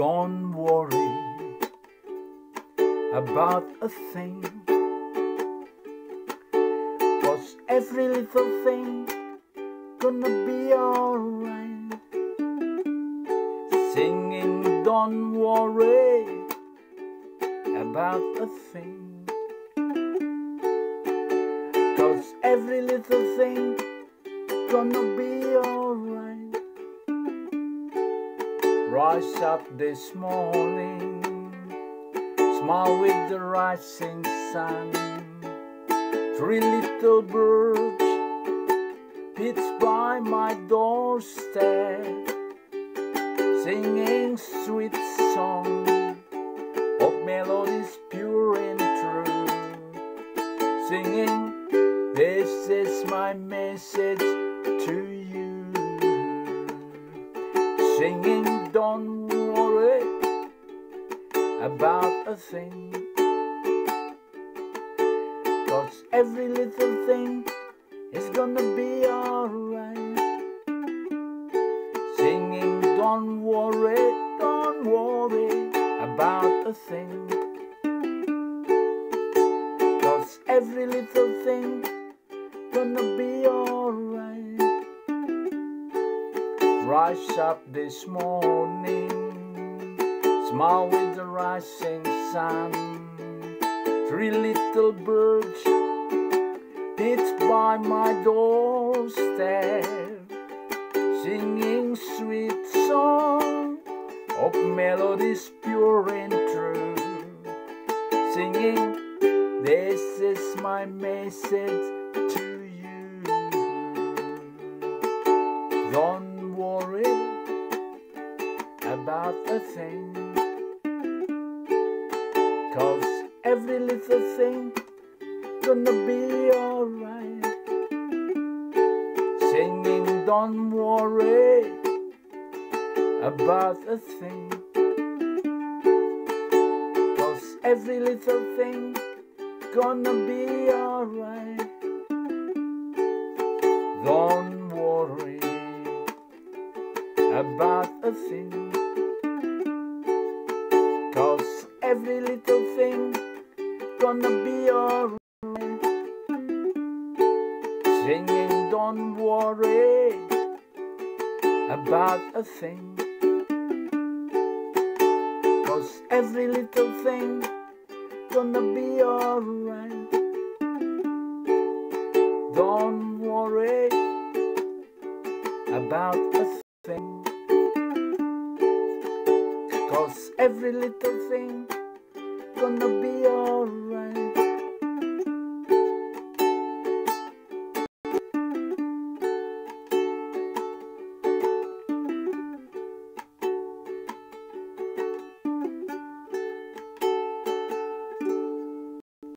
Don't worry about a thing, 'cause every little thing gonna be alright. Singing, don't worry about a thing, 'cause every little thing gonna be alright. Rise up this morning, smile with the rising sun. Three little birds pitched by my doorstep, singing sweet song of melodies pure and true. Singing, this is my message to you. Singing, don't worry about a thing, 'cause every little thing is gonna be alright. Singing, don't worry about a thing, 'cause every little thing gonna be alright. Rise up this morning, smile with the rising sun. Three little birds pitched by my doorstep, singing sweet song of melodies pure and true. Singing, this is my message to you. Don't worry about a thing, 'cause every little thing gonna be alright. Singing, don't worry about a thing, 'cause every little thing gonna be alright. Don't worry about a thing, 'cause every little thing gonna be alright. Singing, don't worry about a thing, 'cause every little thing gonna be alright. Don't worry about a thing, 'cause every little thing gonna be alright.